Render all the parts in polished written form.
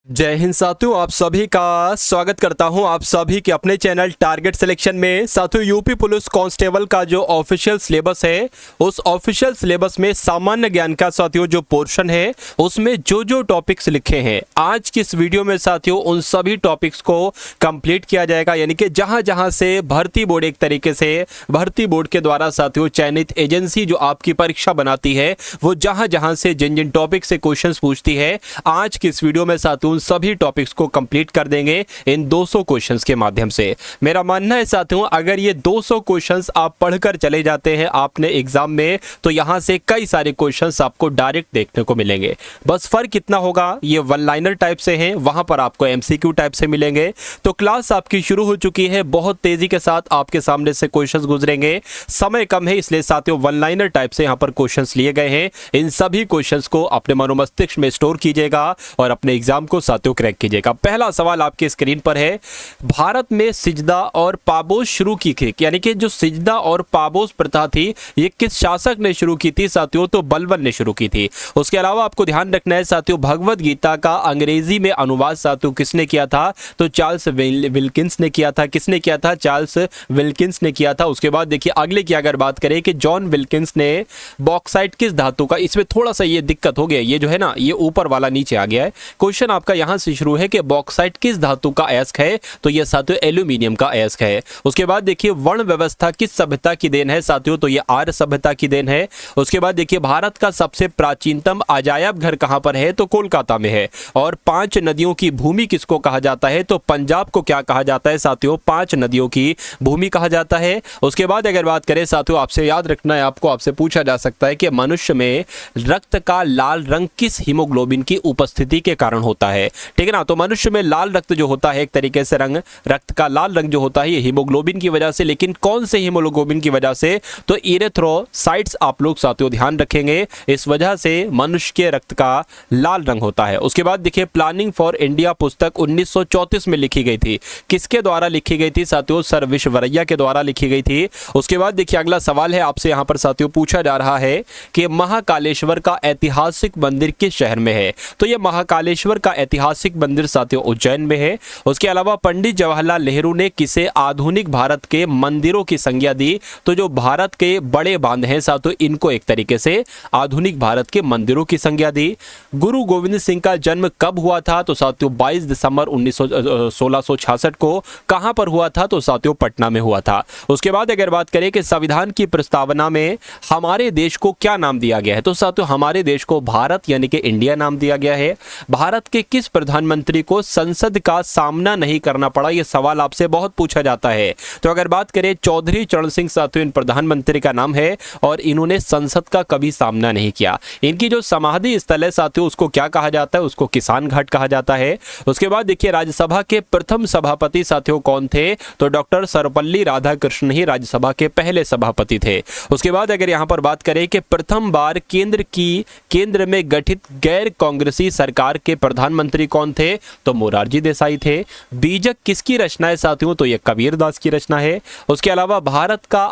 जय हिंद साथियों, आप सभी का स्वागत करता हूं आप सभी के अपने चैनल टारगेट सिलेक्शन में। साथियों, यूपी पुलिस कांस्टेबल का जो ऑफिशियल सिलेबस है, उस ऑफिशियल सिलेबस में सामान्य ज्ञान का साथियों जो पोर्शन है, उसमें जो जो टॉपिक्स लिखे हैं आज की इस वीडियो में साथियों उन सभी टॉपिक्स को कंप्लीट किया जाएगा। यानी कि जहां जहां से भर्ती बोर्ड एक तरीके से भर्ती बोर्ड के द्वारा साथियों चयनित एजेंसी जो आपकी परीक्षा बनाती है, वो जहां जहां से जिन जिन टॉपिक से क्वेश्चंस पूछती है, आज की इस वीडियो में साथियों सभी टॉपिक्स को कंप्लीट कर देंगे इन 200 क्वेश्चंस के माध्यम से। मेरा मानना है साथियों, अगर ये 200 क्वेश्चंस आप पढ़कर चले जाते हैं आपने एग्जाम में, तो यहां से कई सारे क्वेश्चंस आपको डायरेक्ट देखने को मिलेंगे। बस फर्क कितना होगा, ये वन लाइनर टाइप से हैं, वहां पर आपको एमसीक्यू टाइप से मिलेंगे। तो क्लास आपकी शुरू हो चुकी है, बहुत तेजी के साथ आपके सामने से क्वेश्चंस गुजरेंगे। समय कम है, इसलिए साथियों वन लाइनर टाइप से यहां पर क्वेश्चंस लिए गए हैं। इन सभी क्वेश्चंस को अपने मनोमस्तिष्क में स्टोर कीजिएगा और अपने एग्जाम को साथियों क्रैक कीजिएगा। पहला सवाल आपके स्क्रीन पर है, भारत में सिजदा और पाबोस शुरू की थी, यानी कि जो सिजदा और पाबोस प्रथा थी ये किस शासक ने शुरू की थी साथियों? तो बलबन ने शुरू की थी। उसके अलावा आपको ध्यान रखना है साथियों, भगवत गीता का अंग्रेजी में अनुवाद साथियों किसने किया था? तो चार्ल्स विल्किंस ने किया था। किसने किया था? चार्ल्स विल्किंस ने किया था। उसके बाद देखिए अगले की अगर बात करें कि जॉन विल्किंस ने बॉक्साइट किस धातु का, इसमें थोड़ा सा ये दिक्कत हो गया, ये जो है ना ये ऊपर वाला नीचे आ गया है। क्वेश्चन आपका यहां से शुरू है कि बॉक्साइट किस धातु का अयस्क है? तो यह साथियों एल्यूमिनियम का अयस्क है। उसके बाद देखिए वर्ण व्यवस्था किस सभ्यता की देन है साथियों? तो यह आर्य सभ्यता की देन है। उसके बाद देखिए भारत का सबसे प्राचीनतम अजायब घर कहां पर है? तो कोलकाता में है। और 5 नदियों की भूमि किसको कहा जाता है? तो पंजाब को क्या कहा जाता है साथियों? 5 नदियों की भूमि कहा जाता है। उसके बाद अगर बात करें साथियों, आपसे याद रखना है, आपसे पूछा जा सकता है कि मनुष्य में रक्त का लाल रंग किस हीमोग्लोबिन की उपस्थिति के कारण होता है? ठीक है ना। तो मनुष्य में लाल रक्त जो होता है एक तरीके से रक्त का लाल रंग जो होता है ये हीमोग्लोबिन की वजह से, लेकिन कौन से हीमोग्लोबिन की वजह से? तो इरेथ्रोसाइट्स आप लोग साथियों ध्यान रखेंगे, इस वजह से मनुष्य के रक्त का लाल रंग होता है। उसके बाद देखिए प्लानिंग फॉर इंडिया पुस्तक 1934 में लिखी गई थी। किसके द्वारा लिखी गई थी साथियों? सर विश्वेश्वरैया के द्वारा लिखी गई थी। उसके बाद देखिए अगला सवाल है आपसे यहां पर साथियों पूछा जा रहा है कि महाकालेश्वर का ऐतिहासिक मंदिर किस शहर में है? तो यह महाकालेश्वर का ऐतिहासिक मंदिर साथियों उज्जैन में है। उसके अलावा पंडित जवाहरलाल नेहरू ने किसे आधुनिक भारत के मंदिरों की संज्ञा दी? तो जो भारत के बड़े बांध हैं साथियों इनको एक तरीके से आधुनिक भारत के मंदिरों की संज्ञा दी। गुरु गोविंद सिंह का जन्म कब हुआ था? तो साथियों 22 दिसंबर 1666 को। कहां पर हुआ था? तो साथियों पटना में हुआ था। उसके बाद अगर बात करें कि संविधान की प्रस्तावना में हमारे देश को क्या नाम दिया गया है? तो साथियों हमारे देश को भारत यानी कि इंडिया नाम दिया गया है। भारत के किस प्रधानमंत्री को संसद का सामना नहीं करना पड़ा? यह सवाल आपसे बहुत पूछा जाता है। तो अगर बात करें चौधरी चरण सिंह साथियों इन प्रधानमंत्री का नाम है और इन्होंने संसद का कभी सामना नहीं किया। इनकी जो समाधि स्थल है साथियों उसको क्या कहा जाता है? उसको किसान घाट कहा जाता है। उसके बाद देखिए राज्यसभा के प्रथम सभापति साथियों कौन थे? तो डॉक्टर सर्वपल्ली राधाकृष्णन ही राज्यसभा के पहले सभापति थे। उसके बाद अगर यहां पर बात करें कि प्रथम बार केंद्र में गठित गैर कांग्रेसी सरकार के प्रधानमंत्री कौन थे? तो मोरारजी देसाई थे। बीजक किसकी रचना है साथियों? तो यह कबीर दास की रचना है। उसके अलावा भारत का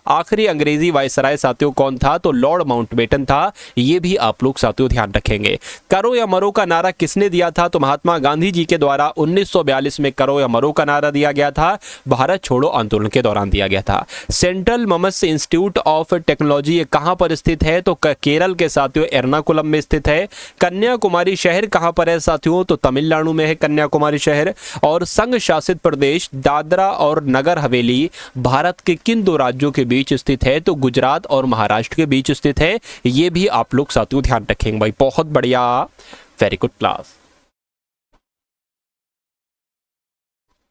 आखिरी अंग्रेजी वायसराय साथियों कौन था? तो लॉर्ड माउंटबेटन था। यह भी आप लोग साथियों ध्यान रखेंगे। करो या मरो का नारा किसने दिया था? तो महात्मा गांधी जी के द्वारा 1942 में करो या मरो का नारा दिया गया था। भारत छोड़ो आंदोलन के दौरान दिया गया था। Central momos institute of technology ये कहां पर स्थित है? तो केरल के साथियों एर्नाकुलम में स्थित है। कन्याकुमारी शहर कहां पर है साथियों? तो तमिलनाडु में है कन्याकुमारी शहर। और संघ शासित प्रदेश दादरा और नगर हवेली भारत के किन 2 राज्यों के बीच स्थित है? तो गुजरात और महाराष्ट्र के बीच स्थित है। ये भी आप लोग साथियों ध्यान रखेंगे भाई। बहुत बढ़िया, वेरी गुड क्लास।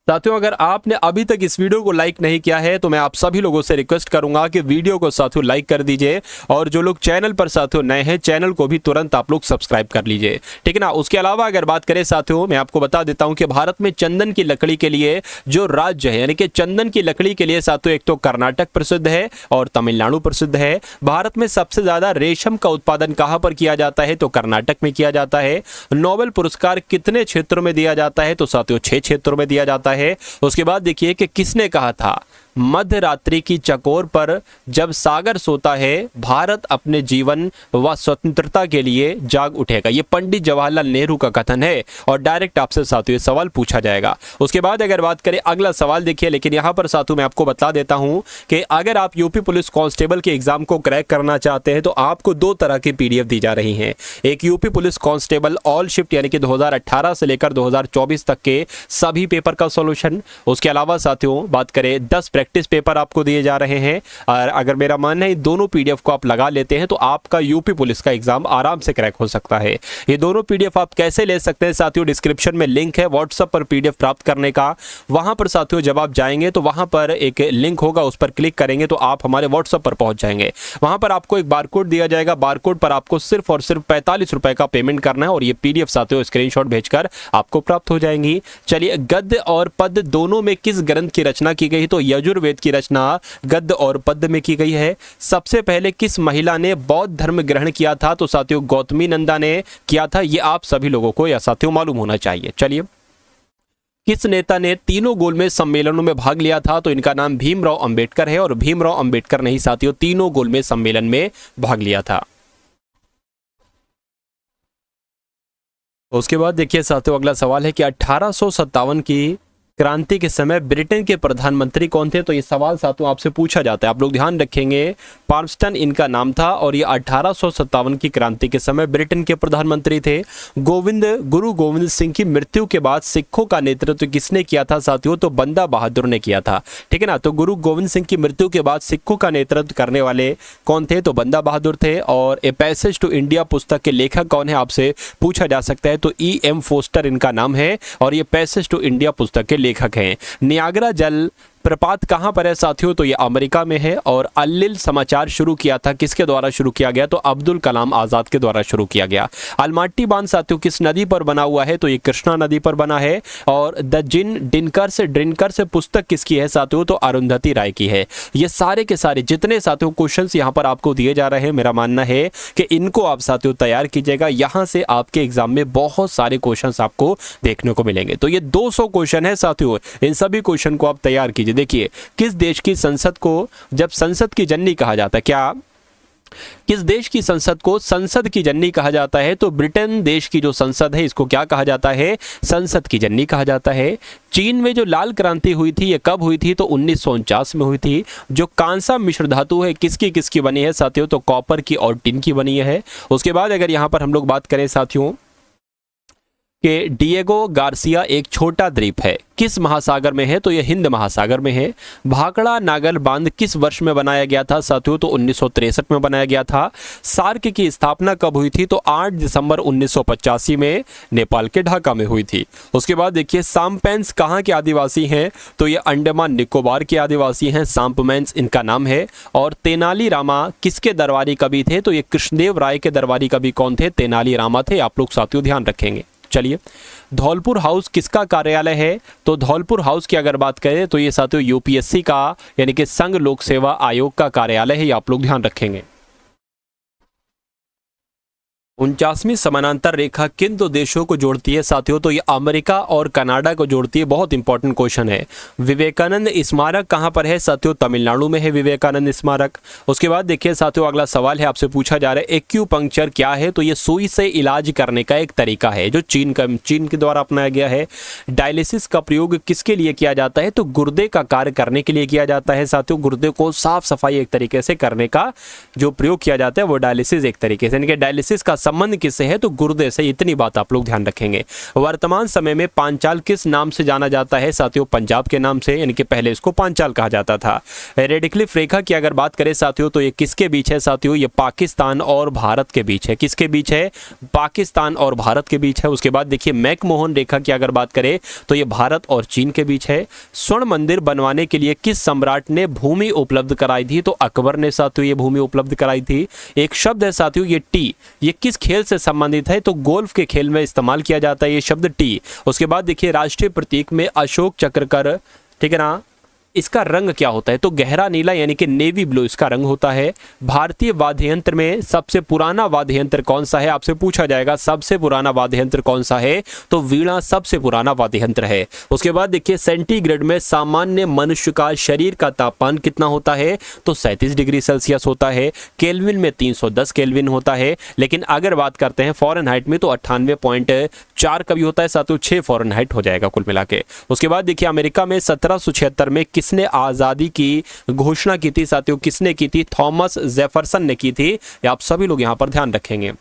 साथियों अगर आपने अभी तक इस वीडियो को लाइक नहीं किया है तो मैं आप सभी लोगों से रिक्वेस्ट करूंगा कि वीडियो को साथियों लाइक कर दीजिए, और जो लोग चैनल पर साथियों नए हैं चैनल को भी तुरंत आप लोग सब्सक्राइब कर लीजिए, ठीक है ना। उसके अलावा अगर बात करें साथियों, मैं आपको बता देता हूं कि भारत में चंदन की लकड़ी के लिए जो राज्य है, यानी कि चंदन की लकड़ी के लिए साथियों एक तो कर्नाटक प्रसिद्ध है और तमिलनाडु प्रसिद्ध है। भारत में सबसे ज्यादा रेशम का उत्पादन कहां पर किया जाता है? तो कर्नाटक में किया जाता है। नोबेल पुरस्कार कितने क्षेत्रों में दिया जाता है? तो साथियों 6 क्षेत्रों में दिया जाता है। उसके बाद देखिए कि किसने कहा था मध्य रात्रि की चकोर पर जब सागर सोता है, भारत अपने जीवन व स्वतंत्रता के लिए जाग उठेगा। ये पंडित जवाहरलाल नेहरू का कथन है और डायरेक्ट आपसे साथियों ये सवाल पूछा जाएगा। उसके बाद अगर बात करें अगला सवाल देखिए, लेकिन यहाँ पर साथियों मैं आपको बता देता हूँ कि अगर आप यूपी पुलिस कांस्टेबल के एग्जाम को क्रैक करना चाहते हैं तो आपको दो तरह की पीडीएफ दी जा रही हैं। एक UP police constable all shift यानी कि 2018 से लेकर 2024 तक के सभी पेपर का सॉल्यूशन। उसके अलावा साथियों बात करें 10 प्रैक्टिस पेपर आपको दिए जा रहे हैं और अगर मेरा मानना है दोनों पीडीएफ को आप लगा लेते हैं तो आपका यूपी पुलिस का एग्जाम आराम से क्रैक हो सकता है। ये दोनों पीडीएफ आप कैसे ले सकते हैं साथियों, डिस्क्रिप्शन में लिंक है व्हाट्सएप पर पीडीएफ प्राप्त करने का। वहां पर साथियों जब आप जाएंगे तो वहां पर एक लिंक होगा, उस पर क्लिक करेंगे तो आप हमारे व्हाट्सएप पर पहुंच जाएंगे। वहां पर आपको एक बारकोड दिया जाएगा, बारकोड पर आपको सिर्फ और सिर्फ 45 रुपए का पेमेंट करना है और ये पीडीएफ साथियों स्क्रीनशॉट भेजकर आपको प्राप्त हो जाएंगी। चलिए, गद्य और पद्य दोनों में किस ग्रंथ की रचना की गई? तो यजुर्वेद की रचना गद्य और पद्य में की गई है। सबसे पहले किस महिला ने बौद्ध धर्म ग्रहण किया था? तो साथियों गौतमी नंदा ने किया था। ये आप सभी लोगों को यह साथियों मालूम होना चाहिए। चलिए, किस नेता ने तीनों गोलमेज सम्मेलनों में भाग लिया था? तो इनका नाम भीमराव अंबेडकर है और भीमराव अंबेडकर ने ही साथियों तीनों गोलमेज सम्मेलन में भाग लिया था। उसके बाद देखिए साथियों अगला सवाल है कि 1857 की क्रांति के समय ब्रिटेन के प्रधानमंत्री कौन थे? तो ये सवाल साथियों आपसे पूछा जाता है, आप लोग ध्यान रखेंगे। पार्मस्टन इनका नाम था और ये 1857 की क्रांति के समय ब्रिटेन के प्रधानमंत्री थे। गुरु गोविंद सिंह की मृत्यु के बाद सिखों का नेतृत्व किसने किया था साथियों? तो बंदा बहादुर ने किया था। ठीक है ना, तो गुरु गोविंद सिंह की मृत्यु के बाद सिखों का नेतृत्व करने वाले कौन थे? तो बंदा बहादुर थे। और ए पैसेज टू इंडिया पुस्तक के लेखक कौन है आपसे पूछा जा सकता है, तो E.M. फोस्टर इनका नाम है और ये पैसेज टू इंडिया पुस्तक के लेखक हैं। नियाग्रा जल प्रपात कहां पर है साथियों? तो ये अमेरिका में है। और अल्लिल समाचार शुरू किया था किसके द्वारा शुरू किया गया? तो अब्दुल कलाम आजाद के द्वारा शुरू किया गया। अलमाटी बांध साथियों किस नदी पर बना हुआ है? तो ये कृष्णा नदी पर बना है। और द ड्रिंकर से पुस्तक किसकी है साथियों? तो अरुंधति राय की है। ये सारे के सारे जितने साथियों क्वेश्चंस यहाँ पर आपको दिए जा रहे हैं, मेरा मानना है कि इनको आप साथियों तैयार कीजिएगा। यहाँ से आपके एग्जाम में बहुत सारे क्वेश्चंस आपको देखने को मिलेंगे। तो ये 200 क्वेश्चन है साथियों, इन सभी क्वेश्चन को आप तैयार कीजिए। देखिए, किस देश की संसद को जब संसद की जननी कहा जाता है? क्या किस देश की संसद को संसद की जननी कहा जाता है? तो ब्रिटेन देश की जो संसद है इसको क्या कहा जाता है? संसद की जननी कहा जाता है। चीन में जो लाल क्रांति हुई थी ये कब हुई थी? तो 1949 में हुई थी। जो कांसा मिश्र धातु है किसकी किसकी बनी है साथियों? तो कॉपर की और टिन की बनी है। उसके बाद अगर यहां पर हम लोग बात करें साथियों कि डिएगो गार्सिया एक छोटा द्वीप है, किस महासागर में है? तो यह हिंद महासागर में है। भाखड़ा नागल बांध किस वर्ष में बनाया गया था साथियों? तो 1963 में बनाया गया था। सार्क की स्थापना कब हुई थी? तो 8 दिसंबर 1985 में नेपाल के ढाका में हुई थी। उसके बाद देखिए, सांपैंस कहाँ के आदिवासी हैं? तो ये अंडमान निकोबार के आदिवासी हैं, सांपमैंस इनका नाम है। और तेनाली रामा किसके दरबारी कवि थे? तो ये कृष्णदेव राय के दरबारी कवि कौन थे? तेनाली रामा थे। आप लोग साथियों ध्यान रखेंगे। चलिए, धौलपुर हाउस किसका कार्यालय है? तो धौलपुर हाउस की अगर बात करें तो ये साथियों यूपीएससी का यानी कि संघ लोक सेवा आयोग का कार्यालय है, ये आप लोग ध्यान रखेंगे। 49वीं समानांतर रेखा किन दो देशों को जोड़ती है साथियों? तो ये अमेरिका और कनाडा को जोड़ती है। बहुत इंपॉर्टेंट क्वेश्चन है। विवेकानंद स्मारक कहां पर है साथियों? तमिलनाडु में है विवेकानंद स्मारक। उसके बाद देखिए साथियों अगला सवाल है आपसे पूछा जा रहा है, एक्यूपंक्चर क्या है? तो ये सुई से इलाज करने का एक तरीका है जो चीन के द्वारा अपनाया गया है। डायलिसिस का प्रयोग किसके लिए किया जाता है? तो गुर्दे का कार्य करने के लिए किया जाता है साथियों। गुर्दे को साफ सफाई एक तरीके से करने का जो प्रयोग किया जाता है वो डायलिसिस एक तरीके से, यानी कि डायलिसिस का संबंध किससे है? तो गुर्दे से। इतनी बात आप लोग ध्यान रखेंगे। वर्तमान समय में पांचाल किस नाम से जाना जाता है साथियों? पंजाब के नाम से, यानी कि पहले इसको पांचाल कहा जाता था। रेडिक्लिफ रेखा की अगर बात करें साथियों तो ये किसके बीच है साथियों? ये पाकिस्तान और भारत के बीच है। किसके बीच है? पाकिस्तान और भारत के बीच है। उसके बाद देखिए मैकमोहन रेखा की अगर बात करें तो ये भारत और चीन के बीच है। स्वर्ण मंदिर बनवाने के लिए किस सम्राट ने भूमि उपलब्ध कराई थी? तो अकबर ने साथियों ये भूमि उपलब्ध कराई थी। एक शब्द है साथियों ये टी, ये किस खेल से संबंधित है? तो गोल्फ के खेल में इस्तेमाल किया जाता है ये शब्द टी। उसके बाद देखिए राष्ट्रीय प्रतीक में अशोक चक्र कर, ठीक है ना, इसका रंग क्या होता है? तो गहरा नीला यानी कि नेवी ब्लू इसका रंग होता है। भारतीय वाद्य यंत्र में सबसे पुराना वाद्य यंत्र कौन सा है? आपसे पूछा जाएगा सबसे पुराना वाद्य यंत्र कौन सा है, तो वीणा सबसे पुराना वाद्य यंत्र है। उसके बाद देखिए सेंटीग्रेड में सामान्य मनुष्य का शरीर का तापमान कितना होता है? तो 37 डिग्री सेल्सियस होता है। केल्विन में 310 केल्विन होता है। लेकिन अगर बात करते हैं फॉरेनहाइट में तो 98.4 का भी होता है, साथ ही 6 फॉरेनहाइट हो जाएगा कुल मिला के। उसके बाद देखिए अमेरिका में 1776 में किसने आजादी की घोषणा की थी? साथियों किसने की थी? थॉमस जेफरसन ने की थी। आप सभी लोग यहां पर ध्यान रखेंगे।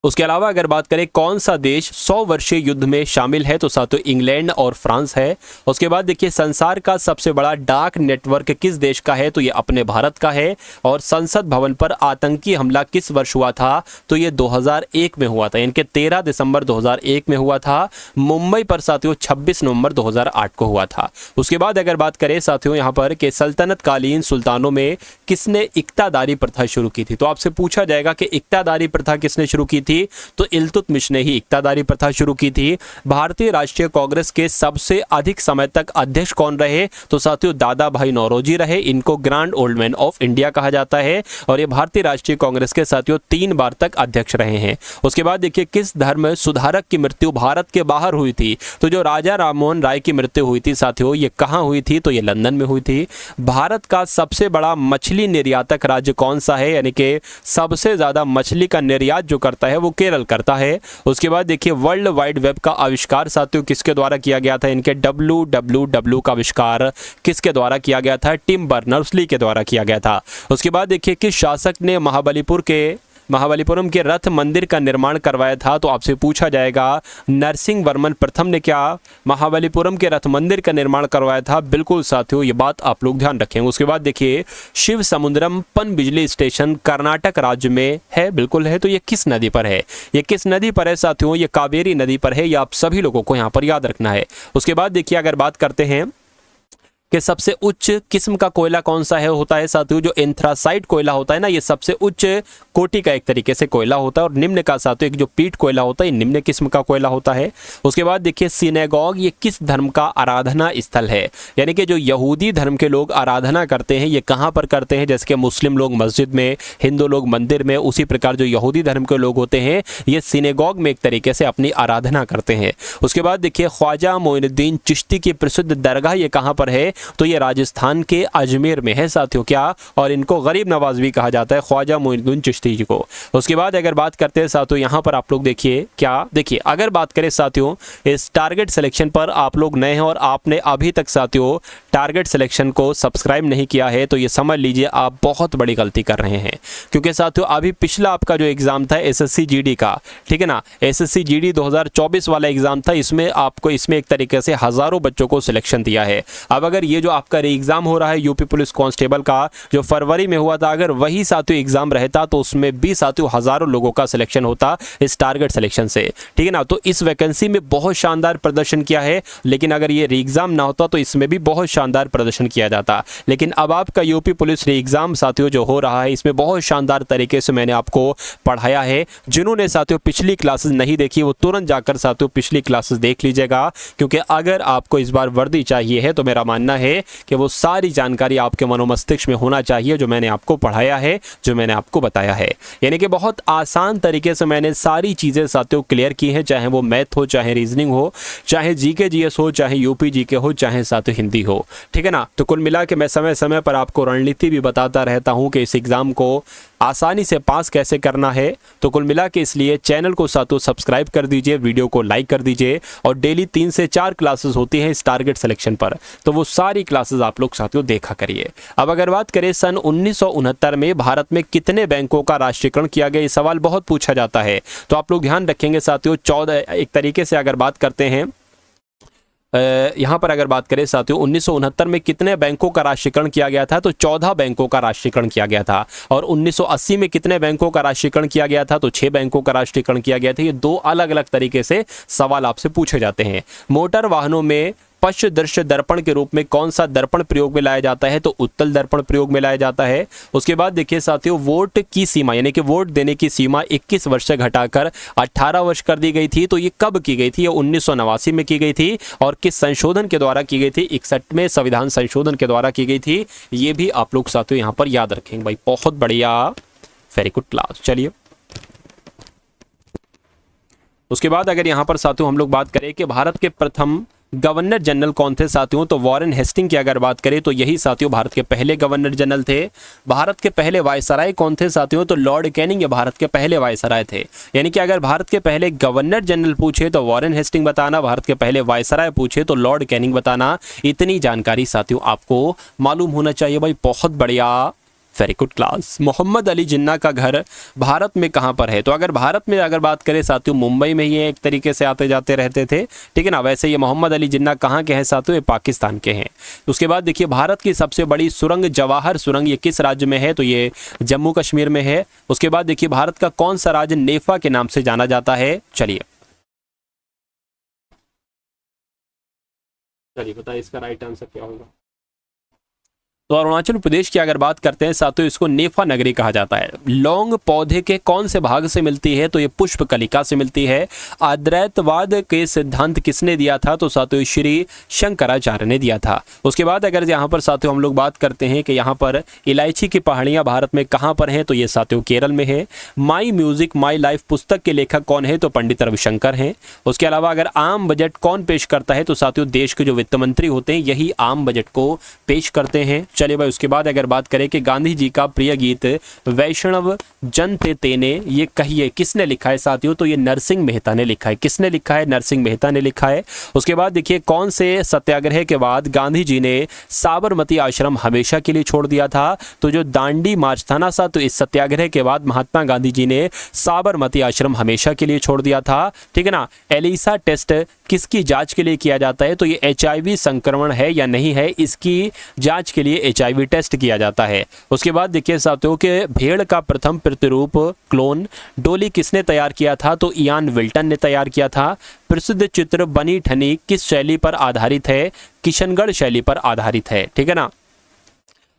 उसके अलावा अगर बात करें कौन सा देश 100 वर्षीय युद्ध में शामिल है, तो साथियों इंग्लैंड और फ्रांस है। उसके बाद देखिए संसार का सबसे बड़ा डाक नेटवर्क किस देश का है? तो ये अपने भारत का है। और संसद भवन पर आतंकी हमला किस वर्ष हुआ था? तो ये 2001 में हुआ था, यानी कि 13 दिसंबर 2001 में हुआ था। मुंबई पर साथियों 26 नवंबर 2008 को हुआ था। उसके बाद अगर बात करें साथियों यहाँ पर कि सल्तनत कालीन सुल्तानों में किसने इक्तादारी प्रथा शुरू की थी? तो आपसे पूछा जाएगा कि इक्तादारी प्रथा किसने शुरू की थी? तो इल्तुतमिश ने ही इक्तादारी प्रथा शुरू की थी। भारतीय राष्ट्रीय कांग्रेस के सबसे अधिक समय तक अध्यक्ष कौन रहे? तो साथियों दादा भाई नौरोजी रहे। इनको grand old man of India कहा जाता है और ये भारतीय राष्ट्रीय कांग्रेस के साथियों 3 बार तक अध्यक्ष रहे हैं। उसके बाद देखिए किस धर्म सुधारक की मृत्यु भारत के बाहर हुई थी? तो जो राजा राममोहन राय की मृत्यु हुई थी साथियों, ये कहां हुई थी? तो ये लंदन में हुई थी। भारत का सबसे बड़ा मछली निर्यातक राज्य कौन सा है? यानी कि सबसे ज्यादा मछली का निर्यात जो करता है वो केरल करता है। उसके बाद देखिए वर्ल्ड वाइड वेब का आविष्कार साथियों किसके द्वारा किया गया था? इनके WWW का आविष्कार किसके द्वारा किया गया था? टिम बर्नर्स-ली के द्वारा किया गया था। उसके बाद देखिए किस शासक ने महाबलीपुरम के रथ मंदिर का निर्माण करवाया था? तो आपसे पूछा जाएगा नरसिंह वर्मन प्रथम ने क्या महाबलीपुरम के रथ मंदिर का निर्माण करवाया था? बिल्कुल साथियों ये बात आप लोग ध्यान रखेंगे। उसके बाद देखिए शिव समुद्रम पन बिजली स्टेशन कर्नाटक राज्य में है, बिल्कुल है। तो ये किस नदी पर है? ये किस नदी पर है साथियों? ये कावेरी नदी पर है। ये आप सभी लोगों को यहाँ पर याद रखना है। उसके बाद देखिए अगर बात करते हैं कि सबसे उच्च किस्म का कोयला कौन सा है होता है साथियों, जो एंथ्रासाइट कोयला होता है ना, ये सबसे उच्च कोटि का एक तरीके से कोयला होता है। और निम्न का साथियों एक जो पीट कोयला होता है, ये निम्न किस्म का कोयला होता है। उसके बाद देखिए सिनेगॉग ये किस धर्म का आराधना स्थल है? यानी कि जो यहूदी धर्म के लोग आराधना करते हैं ये कहाँ पर करते हैं? जैसे कि मुस्लिम लोग मस्जिद में, हिंदू लोग मंदिर में, उसी प्रकार जो यहूदी धर्म के लोग होते हैं ये सिनेगॉग में एक तरीके से अपनी आराधना करते हैं। उसके बाद देखिए ख्वाजा मोइनुद्दीन चिश्ती की प्रसिद्ध दरगाह ये कहाँ पर है? तो ये राजस्थान के अजमेर में है साथियों। क्या? और इनको गरीब नवाज भी कहा जाता है, ख्वाजा मोइनुद्दीन चिश्ती जी को। उसके बाद अगर बात करते हैं साथियों यहाँ पर आप लोग देखिए क्या, देखिए अगर बात करें साथियों इस टारगेट सिलेक्शन पर आप लोग नए हैं और आपने अभी तक साथियों टारगेट सिलेक्शन को सब्सक्राइब नहीं किया है तो ये समझ लीजिए आप बहुत बड़ी गलती कर रहे हैं। क्योंकि साथियों अभी पिछला आपका जो एग्जाम था SSC GD का, ठीक है ना, SSC GD 2024 वाला एग्जाम था, इसमें आपको इसमें एक तरीके से हजारों बच्चों को सिलेक्शन दिया है। अब अगर ये जो आपका एग्जाम हो रहा है यूपी पुलिस कांस्टेबल का जो फरवरी में हुआ था, अगर वही साथियों एग्जाम रहता तो उसमें भी साथियों हजारों लोगों का सिलेक्शन होता इस टारगेट सिलेक्शन से, ठीक है ना। तो इस वैकेंसी में बहुत शानदार प्रदर्शन किया है, लेकिन अगर ये री एग्जाम ना होता तो इसमें भी बहुत शानदार प्रदर्शन किया जाता। लेकिन अब आपका यूपी पुलिस री एग्जाम साथियों जो हो रहा है इसमें बहुत शानदार तरीके से मैंने आपको पढ़ाया है। जिन्होंने साथियों पिछली क्लासेस नहीं देखी वो तुरंत जाकर साथियों पिछली क्लासेस देख लीजिएगा, क्योंकि अगर आपको इस बार वर्दी चाहिए है तो मेरा मानना है कि वो सारी जानकारी आपके मनोमस्तिष्क में होना चाहिए जो मैंने आपको पढ़ाया है, जो मैंने आपको बताया है। यानी कि बहुत आसान तरीके से मैंने सारी चीज़ें साथियों क्लियर की हैं, चाहे वो मैथ हो, चाहे रीजनिंग हो, चाहे जीके जीएस हो, चाहे यूपी जीके हो, चाहे साथियों हिंदी हो, ठीक है ना। तो कुल मिला के मैं समय समय पर आपको रणनीति भी बताता रहता हूँ कि इस एग्ज़ाम को आसानी से पास कैसे करना है। तो कुल मिला के इसलिए चैनल को साथियों सब्सक्राइब कर दीजिए, वीडियो को लाइक कर दीजिए और डेली 3 से 4 क्लासेस होती हैं इस टारगेट सिलेक्शन पर, तो वो सारी क्लासेस आप लोग साथियों देखा करिए। अब अगर बात करें सन 1969 में भारत में कितने बैंकों का राष्ट्रीयकरण किया गया, ये सवाल बहुत पूछा जाता है। तो आप लोग ध्यान रखेंगे साथियों 14 एक तरीके से अगर बात करते हैं यहाँ पर अगर बात करें साथियों 1969 में कितने बैंकों का राष्ट्रीयकरण किया गया था, तो 14 बैंकों का राष्ट्रीयकरण किया गया था। और 1980 में कितने बैंकों का राष्ट्रीयकरण किया गया था, तो 6 बैंकों का राष्ट्रीयकरण किया गया था। ये 2 अलग अलग तरीके से सवाल आपसे पूछे जाते हैं। मोटर वाहनों में पश्च दृश्य दर्पण के रूप में कौन सा दर्पण प्रयोग में लाया जाता है? तो उत्तल दर्पण प्रयोग में लाया जाता है। उसके बाद देखिए साथियों, वोट की सीमा यानी कि वोट देने की सीमा 21 वर्ष से घटाकर 18 वर्ष कर दी गई थी। तो ये कब की गई थी? ये 1989 में की गई थी। और किस संशोधन के द्वारा की गई थी? 61वें संविधान संशोधन के द्वारा की गई थी। ये भी आप लोग साथियों यहाँ पर याद रखेंगे भाई। बहुत बढ़िया, वेरी गुड क्लास। चलिए, उसके बाद अगर यहाँ पर साथियों हम लोग बात करें कि भारत के प्रथम गवर्नर जनरल कौन थे साथियों, तो वॉरेन हेस्टिंग की अगर बात करें तो यही साथियों भारत के पहले गवर्नर जनरल थे। भारत के पहले वायसराय कौन थे साथियों, तो लॉर्ड कैनिंग ये भारत के पहले वायसराय थे। यानी कि अगर भारत के पहले गवर्नर जनरल पूछे तो वॉरेन हेस्टिंग बताना, भारत के पहले वायसराय पूछे तो लॉर्ड कैनिंग बताना। इतनी जानकारी साथियों आपको मालूम होना चाहिए भाई। बहुत बढ़िया, very good class. Mohammed Ali Jinnah का घर भारत में कहाँ पर है? तो अगर भारत में अगर बात करें साथियों, मुंबई में ही एक तरीके से आते जाते रहते थे, ठीक है ना। वैसे ये मोहम्मद अली जिन्ना कहाँ के हैं साथियों? ये पाकिस्तान के हैं। उसके बाद देखिए, भारत की सबसे बड़ी सुरंग जवाहर सुरंग ये किस राज्य में है? तो ये जम्मू कश्मीर में है। उसके बाद देखिए, भारत का कौन सा राज्य नेफा के नाम से जाना जाता है? चलिए बताइए इसका राइट आंसर क्या होगा? तो अरुणाचल प्रदेश की अगर बात करते हैं साथियों, इसको नेफा नगरी कहा जाता है। लौंग पौधे के कौन से भाग से मिलती है? तो ये पुष्प कलिका से मिलती है। अद्वैतवाद के सिद्धांत किसने दिया था? तो साथियों श्री शंकराचार्य ने दिया था। उसके बाद अगर यहाँ पर साथियों हम लोग बात करते हैं कि यहाँ पर इलायची की पहाड़ियाँ भारत में कहाँ पर हैं, तो ये साथियों केरल में है। माई म्यूजिक माई लाइफ पुस्तक के लेखक कौन है? तो पंडित रविशंकर हैं। उसके अलावा अगर आम बजट कौन पेश करता है? तो साथियों देश के जो वित्त मंत्री होते हैं यही आम बजट को पेश करते हैं। चलिए भाई, उसके बाद अगर बात करें कि गांधी जी का प्रिय गीत वैष्णव जन ते तेने ये कहिए किसने लिखा है साथियों? तो ये नरसिंह मेहता ने लिखा है। किसने लिखा है? नरसिंह मेहता ने लिखा है। उसके बाद देखिए, कौन से सत्याग्रह के बाद गांधी जी ने साबरमती आश्रम हमेशा के लिए छोड़ दिया था? तो जो दांडी मार्च था ना सा, तो इस सत्याग्रह के बाद महात्मा गांधी जी ने साबरमती आश्रम हमेशा के लिए छोड़ दिया था, ठीक है ना। एलिसा टेस्ट किसकी जांच के लिए किया जाता है? तो ये HIV संक्रमण है या नहीं है, इसकी जांच के लिए HIV टेस्ट किया जाता है। उसके बाद देखिए साथियों के भेड़ का प्रथम प्रतिरूप क्लोन डोली किसने तैयार किया था? तो इयान विल्टन ने तैयार किया था। प्रसिद्ध चित्र बनी ठनी किस शैली पर आधारित है? किशनगढ़ शैली पर आधारित है, ठीक है ना।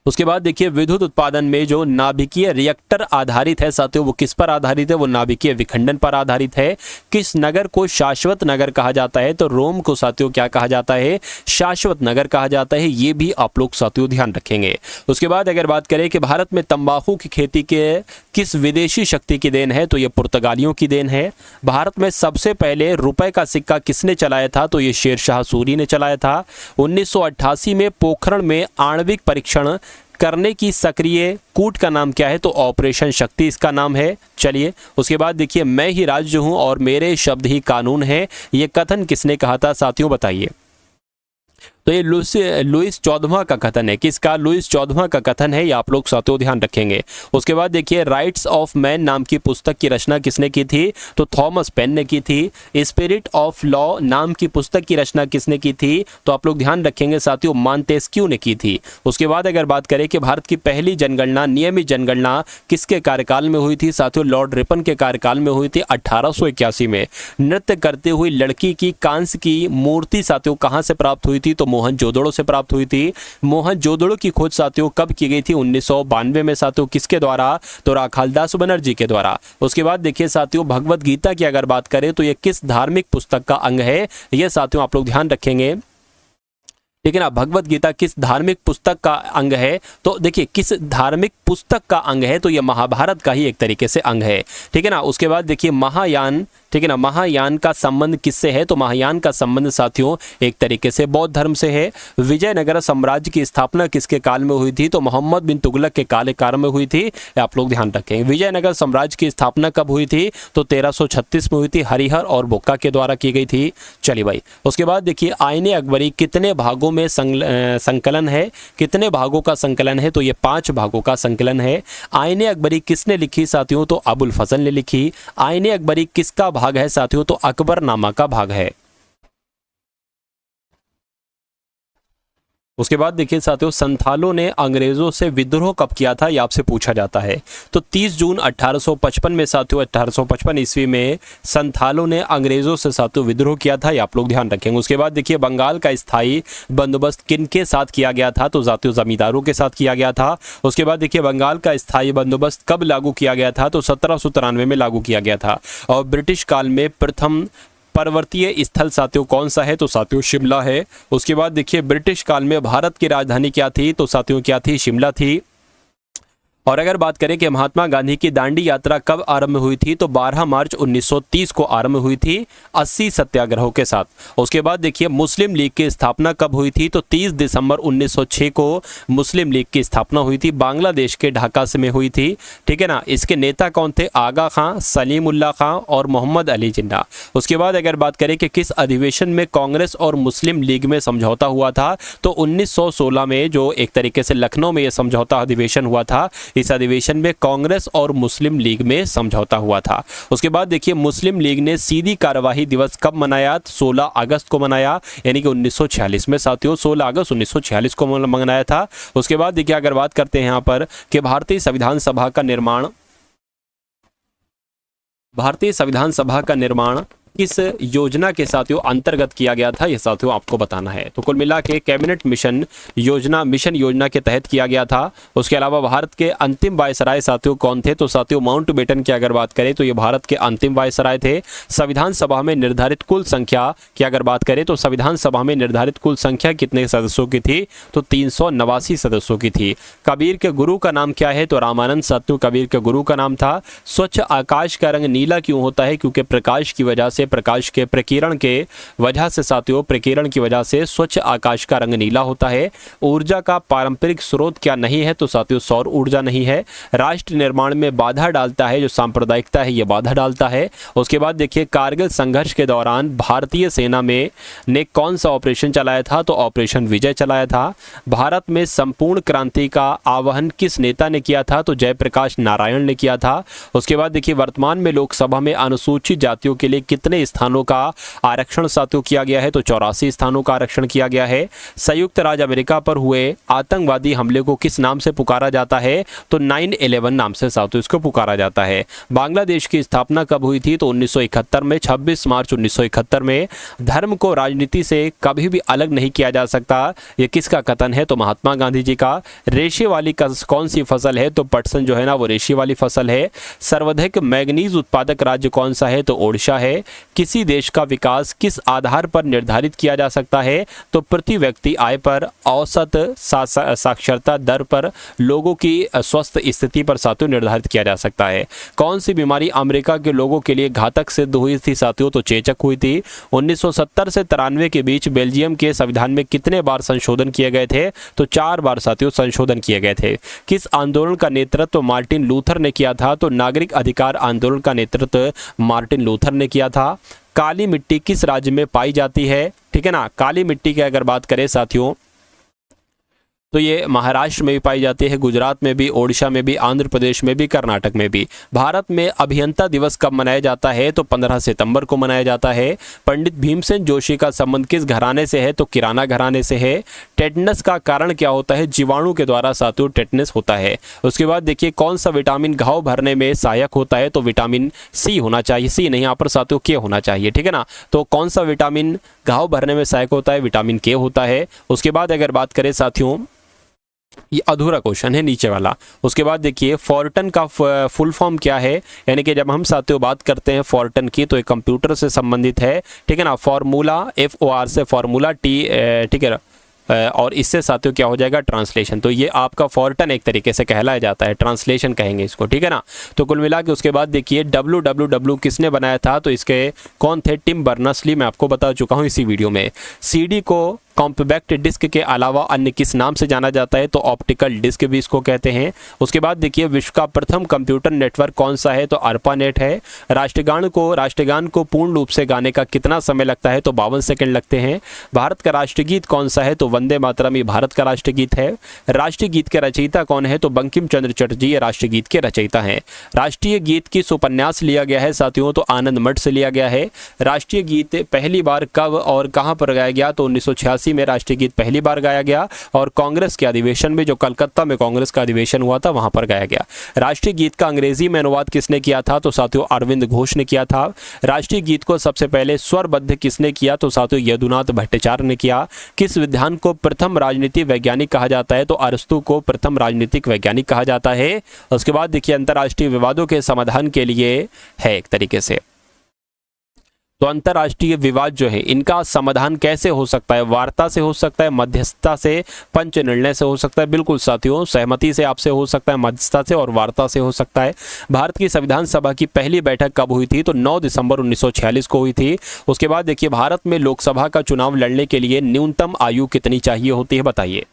उसके बाद देखिए, विद्युत उत्पादन में जो नाभिकीय रिएक्टर आधारित है साथियों, वो किस पर आधारित है? वो नाभिकीय विखंडन पर आधारित है। किस नगर को शाश्वत नगर कहा जाता है? तो रोम को साथियों क्या कहा जाता है? शाश्वत नगर कहा जाता है। ये भी आप लोग साथियों ध्यान रखेंगे। उसके बाद अगर बात करें कि भारत में तंबाकू की खेती के किस विदेशी शक्ति की देन है? तो ये पुर्तगालियों की देन है। भारत में सबसे पहले रुपए का सिक्का किसने चलाया था? तो ये शेरशाह सूरी ने चलाया था। 1988 में पोखरण में आणविक परीक्षण करने की सक्रिय कूट का नाम क्या है? तो ऑपरेशन शक्ति इसका नाम है। चलिए, उसके बाद देखिए, मैं ही राज्य हूं और मेरे शब्द ही कानून है, ये कथन किसने कहा था साथियों? बताइए। तो ये लुइस 14वां का कथन है। किसका? लुइस 14वां का कथन है। ये आप लोग साथियों ध्यान रखेंगे। उसके बाद देखिए, राइट्स ऑफ मैन नाम की पुस्तक की रचना किसने की थी? तो थॉमस पेन ने की थी। स्पिरिट ऑफ लॉ नाम की पुस्तक की रचना किसने की थी? तो आप लोग ध्यान रखेंगे साथियों, मॉन्टेस्क्यू ने की थी। उसके बाद अगर बात करें कि भारत की पहली जनगणना नियमित जनगणना किसके कार्यकाल में हुई थी साथियों? लॉर्ड रिपन के कार्यकाल में हुई थी 1881 में। नृत्य करते हुए लड़की की कांस्य की मूर्ति साथियों कहाँ से प्राप्त हुई थी? तो मोहनजोदड़ो से प्राप्त हुई थी। मोहनजोदड़ो की खोज साथियों कब की गई थी? 1992 में साथियों। किसके द्वारा? तो राखालदास बनर्जी के द्वारा। उसके बाद देखिए साथियों, भगवत गीता की अगर बात करें तो ये किस धार्मिक पुस्तक का अंग है? ये साथियों आप लोग ध्यान रखेंगे, ठीक है ना। भगवत गीता किस धार्मिक पुस्तक का अंग है? तो देखिए, किस धार्मिक पुस्तक का अंग है? तो ये महाभारत का ही एक तरीके से अंग है, ठीक है ना। उसके बाद देखिए, महायान, ठीक है ना, महायान का संबंध किससे है? तो महायान का संबंध साथियों एक तरीके से बौद्ध धर्म से है। विजयनगर साम्राज्य की स्थापना किसके काल में हुई थी? तो मोहम्मद बिन तुगलक के काल में हुई थी। आप लोग ध्यान रखेंगे। विजयनगर साम्राज्य की स्थापना कब हुई थी? तो 1336 में हुई थी। हरिहर और बुक्का के द्वारा की गई थी। चलिए भाई, उसके बाद देखिए, आईने अकबरी कितने भागों में संकलन है? कितने भागों का संकलन है? तो ये 5 भागों का संकलन है। आईने अकबरी किसने लिखी साथियों? तो अबुल फजल ने लिखी। आईने अकबरी किसका भाग है साथियों? तो अकबरनामा का भाग है। उसके बाद देखिए साथियों, संथालों ने अंग्रेजों से विद्रोह कब किया था, ये आपसे पूछा जाता है। तो 30 जून 1855 में साथियों, 1855 ईस्वी में संथालों ने अंग्रेजों से साथियों विद्रोह किया था, ये आप लोग ध्यान रखेंगे। उसके बाद देखिए, बंगाल का स्थायी बंदोबस्त किन के साथ किया गया था, तो साथियों जमींदारों के साथ किया गया था। उसके बाद देखिए, बंगाल का स्थायी बंदोबस्त कब लागू किया गया था, तो 1793 में लागू किया गया था। और ब्रिटिश काल में प्रथम पर्वतीय स्थल साथियों कौन सा है, तो साथियों शिमला है। उसके बाद देखिए, ब्रिटिश काल में भारत की राजधानी क्या थी, तो साथियों क्या थी, शिमला थी। और अगर बात करें कि महात्मा गांधी की दांडी यात्रा कब आरंभ हुई थी, तो 12 मार्च 1930 को आरंभ हुई थी 80 सत्याग्रहों के साथ। उसके बाद देखिए, मुस्लिम लीग की स्थापना कब हुई थी, तो 30 दिसंबर 1906 को मुस्लिम लीग की स्थापना हुई थी, बांग्लादेश के ढाका से में हुई थी। ठीक है ना। इसके नेता कौन थे, आगा खां, सलीमुल्लाह खां और मोहम्मद अली जिन्ना। उसके बाद अगर बात करें कि किस अधिवेशन में कांग्रेस और मुस्लिम लीग में समझौता हुआ था, तो 1916 में जो एक तरीके से लखनऊ में यह समझौता अधिवेशन हुआ था, इस अधिवेशन में कांग्रेस और मुस्लिम लीग में समझौता हुआ था। उसके बाद देखिए, मुस्लिम लीग ने सीधी कार्यवाही दिवस कब मनाया, 16 अगस्त को मनाया, यानी कि 1946 में साथियों, 16 अगस्त 1946 को मनाया था। उसके बाद देखिए, अगर बात करते हैं यहाँ पर कि भारतीय संविधान सभा का निर्माण किस योजना के साथियों अंतर्गत किया गया था, ये साथियों आपको बताना है। तो कुल मिला के कैबिनेट मिशन योजना के तहत किया गया था। उसके अलावा भारत के अंतिम वायसराय साथियों कौन थे, तो साथियों माउंटबेटन की अगर बात करें तो ये भारत के अंतिम वायसराय थे। संविधान सभा में निर्धारित कुल संख्या की अगर बात करें तो संविधान सभा में निर्धारित कुल संख्या कितने सदस्यों की थी, तो 389 सदस्यों की थी। कबीर के गुरु का नाम क्या है, तो रामानंद साथियों कबीर के गुरु का नाम था। स्वच्छ आकाश का रंग नीला क्यों होता है, क्योंकि प्रकाश की वजह से, प्रकाश के प्रकीर्ण के वजह से साथियों, प्रकीर्ण की वजह से स्वच्छ आकाश का रंग नीला होता है। ऊर्जा का पारंपरिक स्रोत क्या नहीं है, तो साथियों सौर ऊर्जा नहीं है। राष्ट्र निर्माण में बाधा डालता है, जो सांप्रदायिकता है, यह बाधा डालता है। उसके बाद देखिए, कारगिल संघर्ष के दौरान भारतीय सेना ने कौन सा ऑपरेशन चलाया था, तो ऑपरेशन विजय चलाया था। भारत में संपूर्ण क्रांति का आह्वान किस नेता ने किया था, तो जयप्रकाश नारायण ने किया था। उसके बाद देखिए, वर्तमान में लोकसभा में अनुसूचित जातियों के लिए कितने स्थानों का आरक्षण साथियों किया गया है, तो 84 स्थानों का आरक्षण किया गया है। संयुक्त राज्य अमेरिका पर हुए आतंकवादी हमले को किस नाम से पुकारा जाता है, तो 9/11 नाम से साथियों इसको पुकारा जाता है। बांग्लादेश की स्थापना कब हुई थी, तो 1971 में, 26 मार्च 1971 में। धर्म को राजनीति से कभी भी अलग नहीं किया जा सकता, यह किसका कथन है, तो महात्मा गांधी जी का। रेशे वाली कौन सी फसल है, तो पटसन जो है ना वो रेशे वाली फसल है। सर्वाधिक मैग्नीज उत्पादक राज्य कौन सा है, तो ओडिशा है। किसी देश का विकास किस आधार पर निर्धारित किया जा सकता है, तो प्रति व्यक्ति आय पर, औसत साक्षरता दर पर, लोगों की स्वस्थ स्थिति पर साथियों निर्धारित किया जा सकता है। कौन सी बीमारी अमेरिका के लोगों के लिए घातक सिद्ध हुई थी साथियों, तो चेचक हुई थी। 1970 से 93 के बीच बेल्जियम के संविधान में कितने बार संशोधन किए गए थे, तो 4 बार साथियों संशोधन किए गए थे। किस आंदोलन का नेतृत्व मार्टिन लूथर ने किया था, तो नागरिक अधिकार आंदोलन का नेतृत्व मार्टिन लूथर ने किया था। काली मिट्टी किस राज्य में पाई जाती है, ठीक है ना। काली मिट्टी की अगर बात करें साथियों तो ये महाराष्ट्र में भी पाई जाती है, गुजरात में भी, ओडिशा में भी, आंध्र प्रदेश में भी, कर्नाटक में भी। भारत में अभियंता दिवस कब मनाया जाता है, तो 15 सितंबर को मनाया जाता है। पंडित भीमसेन जोशी का संबंध किस घराने से है, तो किराना घराने से है। टेटनस का कारण क्या होता है, जीवाणु के द्वारा साथियों टेटनस होता है। उसके बाद देखिए, कौन सा विटामिन घाव भरने में सहायक होता है, तो विटामिन सी होना चाहिए, सी नहीं यहाँ पर साथियों के होना चाहिए, ठीक है ना। तो कौन सा विटामिन घाव भरने में सहायक होता है, विटामिन के होता है। उसके बाद अगर बात करें साथियों, ये अधूरा क्वेश्चन है नीचे वाला। उसके बाद देखिए, फॉर्टन का फुल फॉर्म क्या है, यानी कि जब हम साथियों बात करते हैं फॉर्टन की तो एक कंप्यूटर से संबंधित है, ठीक है ना। फॉर्मूला FOR से फॉर्मूला T, ठीक है, और इससे साथियों क्या हो जाएगा, ट्रांसलेशन। तो ये आपका फॉर्टन एक तरीके से कहलाया जाता है, ट्रांसलेशन कहेंगे इसको, ठीक है ना। तो कुल मिला के उसके बाद देखिए, WWW किसने बनाया था, तो इसके कौन थे, टिम बर्नर्स-ली, मैं आपको बता चुका हूँ इसी वीडियो में। CD को कॉम्पैक्ट डिस्क के अलावा अन्य किस नाम से जाना जाता है, तो ऑप्टिकल डिस्क भी इसको कहते हैं। उसके बाद देखिए, विश्व का प्रथम कंप्यूटर नेटवर्क कौन सा है, तो ARPANET है। राष्ट्रगान को पूर्ण रूप से गाने का कितना समय लगता है, तो 52 सेकंड लगते हैं। भारत का राष्ट्रगीत कौन सा है, तो वंदे मातरम, ये भारत का राष्ट्रगीत है। राष्ट्रीय गीत के रचयिता कौन है, तो बंकिम चंद्र चटर्जी ये राष्ट्रीय गीत के रचयिता हैं। राष्ट्रीय गीत किस उपन्यास लिया गया है साथियों, तो आनंद मठ से लिया गया है। राष्ट्रीय गीत पहली बार कब और कहां पर गाया गया, तो 1986 1983 में राष्ट्रीय गीत पहली बार गाया गया और कांग्रेस के अधिवेशन में, जो कलकत्ता में कांग्रेस का अधिवेशन हुआ था, वहां पर गाया गया। राष्ट्रीय गीत का अंग्रेजी में अनुवाद किसने किया था? तो साथियों अरविंद घोष ने किया था। राष्ट्रीय गीत को सबसे पहले स्वरबद्ध किसने किया? तो साथियों यदुनाथ भट्टाचार्य ने किया। किस विद्वान को प्रथम राजनीति वैज्ञानिक कहा जाता है? तो अरस्तु को प्रथम राजनीतिक वैज्ञानिक कहा जाता है। उसके बाद देखिए अंतर्राष्ट्रीय विवादों के समाधान के लिए है एक तरीके से, तो अंतर्राष्ट्रीय विवाद जो है इनका समाधान कैसे हो सकता है? वार्ता से हो सकता है, मध्यस्थता से, पंच निर्णय से हो सकता है। बिल्कुल साथियों, सहमति से आपसे हो सकता है, मध्यस्थता से और वार्ता से हो सकता है। भारत की संविधान सभा की पहली बैठक कब हुई थी? तो 9 दिसंबर 1946 को हुई थी। उसके बाद देखिए भारत में लोकसभा का चुनाव लड़ने के लिए न्यूनतम आयु कितनी चाहिए होती है, बताइए।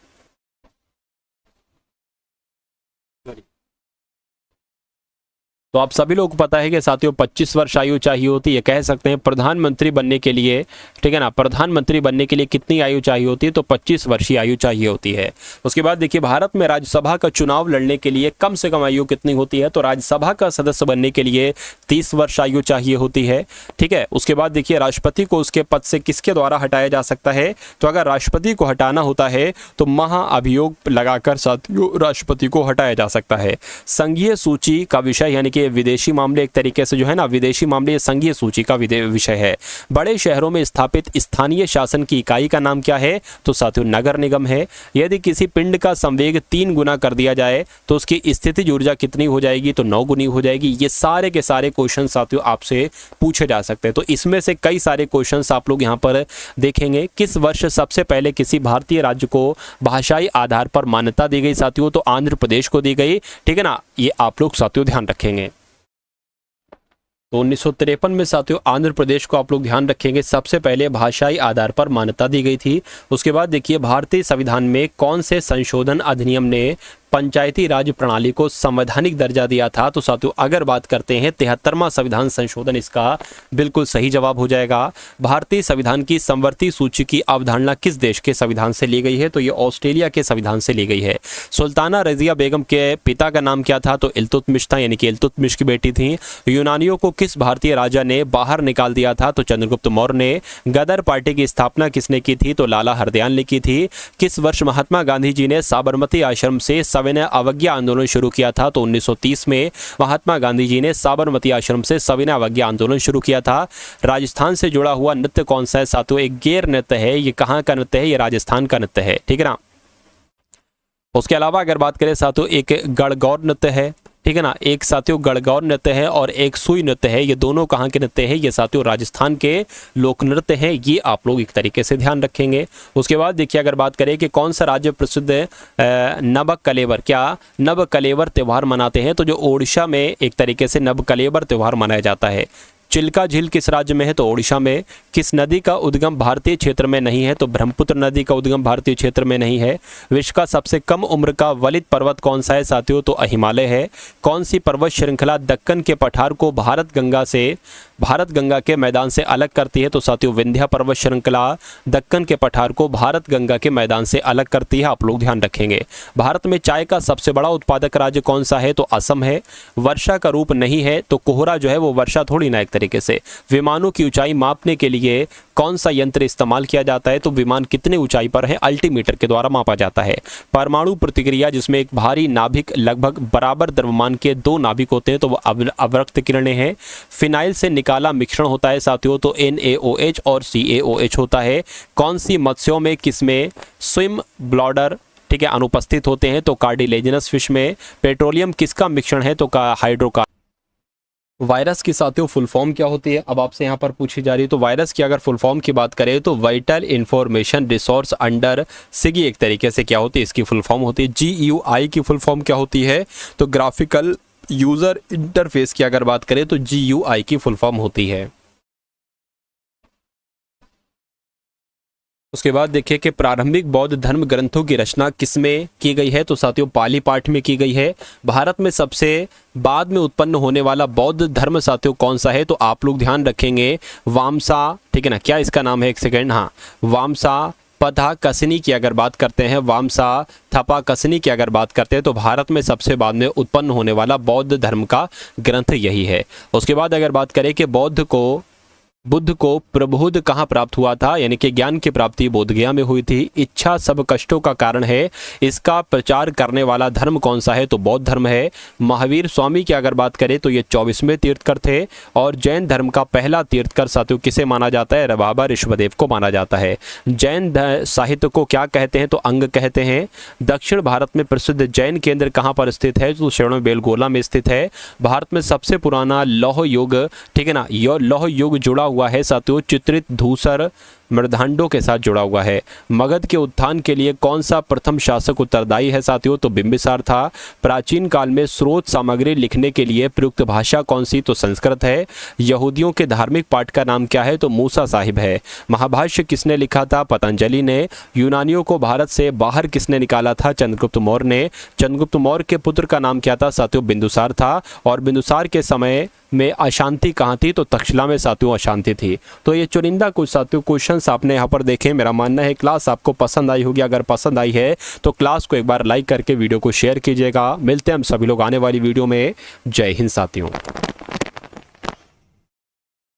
तो आप सभी लोगों को पता है कि साथियों 25 वर्ष आयु चाहिए होती है। कह सकते हैं प्रधानमंत्री बनने के लिए, ठीक है ना, प्रधानमंत्री बनने के लिए कितनी आयु चाहिए होती है? तो 25 वर्ष की आयु चाहिए होती है। उसके बाद देखिए भारत में राज्यसभा का चुनाव लड़ने के लिए कम से कम आयु कितनी होती है? तो राज्यसभा का सदस्य बनने के लिए 30 वर्ष आयु चाहिए होती है, ठीक है। उसके बाद देखिए राष्ट्रपति को उसके पद से किसके द्वारा हटाया जा सकता है? तो अगर राष्ट्रपति को हटाना होता है तो महाअभियोग लगाकर साथियों राष्ट्रपति को हटाया जा सकता है। संघीय सूची का विषय यानी कि विदेशी मामले, एक तरीके से जो है ना विदेशी मामले संघीय सूची का विषय है। बड़े शहरों में स्थापित स्थानीय शासन की इकाई का नाम क्या है? तो साथियों नगर निगम है। यदि किसी पिंड का संवेग 3 गुना कर दिया जाए तो उसकी स्थितिज ऊर्जा कितनी हो जाएगी? तो 9 गुनी हो जाएगी। ये सारे के सारे क्वेश्चन साथियों आपसे पूछे जा सकते हैं। तो इसमें से कई सारे क्वेश्चन आप लोग यहाँ पर देखेंगे। किस वर्ष सबसे पहले किसी भारतीय राज्य को भाषाई आधार पर मान्यता दी गई? साथियों तो आंध्र प्रदेश को दी गई, ठीक है ना। ये आप लोग साथियों ध्यान रखेंगे। तो 1953 में साथियों आंध्र प्रदेश को आप लोग ध्यान रखेंगे सबसे पहले भाषाई आधार पर मान्यता दी गई थी। उसके बाद देखिए भारतीय संविधान में कौन से संशोधन अधिनियम ने पंचायती राज प्रणाली को संवैधानिक दर्जा दिया था? तो साथियों अगर बात करते हैं 73वां संविधान संशोधन इसका बिल्कुल सही जवाब हो जाएगा। भारतीय संविधान की समवर्ती सूची की अवधारणा किस देश के संविधान से ली गई है? तो ये ऑस्ट्रेलिया के संविधान से ली गई है। सुल्ताना रजिया बेगम के पिता का नाम क्या था? तो इल्तुतमिश था, यानी कि इल्तुतमिश की बेटी थी। यूनानियों को किस भारतीय राजा ने बाहर निकाल दिया था? तो चंद्रगुप्त मौर्य ने। गदर पार्टी की स्थापना किसने की थी? तो लाला हरदयाल ने की थी। किस वर्ष महात्मा गांधी जी ने साबरमती आश्रम से सविनय अवज्ञा आंदोलन शुरू किया था? तो 1930 में महात्मा गांधी जी ने साबरमती आश्रम से सविनय अवज्ञा आंदोलन शुरू किया था। राजस्थान से जुड़ा हुआ नृत्य कौन सा है? साथियों एक गैर नृत्य है। ये कहाँ का नृत्य है? ये राजस्थान का नृत्य है, ठीक है ना। उसके अलावा अगर बात करें साथियों एक गणगौर नृत्य है, ठीक है ना। एक साथियों गणगौर नृत्य है और एक सुई नृत्य है। ये दोनों कहाँ के नृत्य हैं? ये साथियों राजस्थान के लोक नृत्य हैं। ये आप लोग एक तरीके से ध्यान रखेंगे। उसके बाद देखिए अगर बात करें कि कौन सा राज्य प्रसिद्ध नब कलेवर, क्या नब कलेवर त्यौहार मनाते हैं? तो जो ओडिशा में एक तरीके से नब कलेवर त्यौहार मनाया जाता है। चिल्का झील किस राज्य में है? तो ओडिशा में। किस नदी का उद्गम भारतीय क्षेत्र में नहीं है? तो ब्रह्मपुत्र नदी का उद्गम भारतीय क्षेत्र में नहीं है। विश्व का सबसे कम उम्र का वलित पर्वत कौन सा है? साथियों तो हिमालय है। कौन सी पर्वत श्रृंखला दक्कन के पठार को भारत गंगा के मैदान से अलग करती है? तो साथियों विंध्य पर्वत श्रृंखला दक्कन के पठार को भारत गंगा के मैदान से अलग करती है। आप लोग ध्यान रखेंगे। भारत में चाय का सबसे बड़ा उत्पादक राज्य कौन सा है? तो असम है। वर्षा का रूप नहीं है तो कोहरा जो है वो वर्षा थोड़ी ना एक तरीके से। विमानों की ऊंचाई मापने के लिए कौन सा यंत्र इस्तेमाल किया जाता है? तो विमान कितने ऊंचाई पर है अल्टीमीटर के द्वारा मापा जाता है। परमाणु प्रतिक्रिया जिसमें एक भारी नाभिक लगभग बराबर द्रव्यमान के 2 नाभिक होते हैं तो वो अवरक्त किरणें हैं। फिनाइल से निकाला मिश्रण होता है साथियों तो NaOH और CaOH होता है। कौन सी मत्स्यों में किसमें स्विम ब्लॉडर, ठीक है, अनुपस्थित होते हैं? तो कार्टिलेजिनस फिश में। पेट्रोलियम किसका मिश्रण है? तो हाइड्रोकार्बन। वायरस की साथियों फुल फॉर्म क्या होती है? अब आपसे यहाँ पर पूछी जा रही है। तो वायरस की अगर फुल फॉर्म की बात करें तो वाइटल इंफॉर्मेशन रिसोर्स अंडर सिगी एक तरीके से क्या होती है? इसकी फुल फॉर्म होती है। GUI की फुल फॉर्म क्या होती है? तो ग्राफिकल यूजर इंटरफेस की अगर बात करें तो GUI की फुल फॉर्म होती है। उसके बाद देखिए कि प्रारंभिक बौद्ध धर्म ग्रंथों की रचना किसमें की गई है? तो साथियों पाली पाठ में की गई है। भारत में सबसे बाद में उत्पन्न होने वाला बौद्ध धर्म साथियों कौन सा है? तो आप लोग ध्यान रखेंगे वामसा, ठीक है ना। क्या इसका नाम है? एक सेकेंड, हाँ, वामसा पथा कसनी की अगर बात करते हैं, वामसा थपा कसनी की अगर बात करते हैं तो भारत में सबसे बाद में उत्पन्न होने वाला बौद्ध धर्म का ग्रंथ यही है। उसके बाद अगर बात करें कि बौद्ध को बुद्ध को प्रबोध कहाँ प्राप्त हुआ था, यानी कि ज्ञान की प्राप्ति बोधगया में हुई थी। इच्छा सब कष्टों का कारण है, इसका प्रचार करने वाला धर्म कौन सा है, तो बौद्ध धर्म है। महावीर स्वामी की अगर बात करें तो ये 24वें तीर्थकर थे। और जैन धर्म का पहला तीर्थकर साथियों किसे माना जाता है, रबाबा ऋषभदेव को माना जाता है। जैन साहित्य को क्या कहते हैं, तो अंग कहते हैं। दक्षिण भारत में प्रसिद्ध जैन केंद्र कहाँ पर स्थित है, तो श्रवणबेलगोला में स्थित है। भारत में सबसे पुराना लौह युग, ठीक है ना, यह लौह युग जुड़ा हुआ है साथियों चित्रित धूसर मृदंडों के साथ जुड़ा हुआ है। मगध के उत्थान के लिए कौन सा प्रथम शासक उत्तरदायी है साथियों, तो बिंबिसार था। प्राचीन काल में स्रोत सामग्री लिखने के लिए प्रयुक्त भाषा कौन सी, तो संस्कृत है। यहूदियों के धार्मिक पाठ का नाम क्या है, तो मूसा साहिब है। महाभाष्य किसने लिखा था, पतंजलि ने। यूनानियों को भारत से बाहर किसने निकाला था, चंद्रगुप्त मौर्य ने। चंद्रगुप्त मौर्य के पुत्र का नाम क्या था साथियों, बिंदुसार था। और बिंदुसार के समय में अशांति कहाँ थी, तो तक्षशिला में साथियों अशांति थी। तो ये चुनिंदा कुछ साथियों क्वेश्चंस आपने यहाँ पर देखे। मेरा मानना है क्लास आपको पसंद आई होगी। अगर पसंद आई है तो क्लास को एक बार लाइक करके वीडियो को शेयर कीजिएगा। मिलते हैं हम सभी लोग आने वाली वीडियो में। जय हिंद साथियों।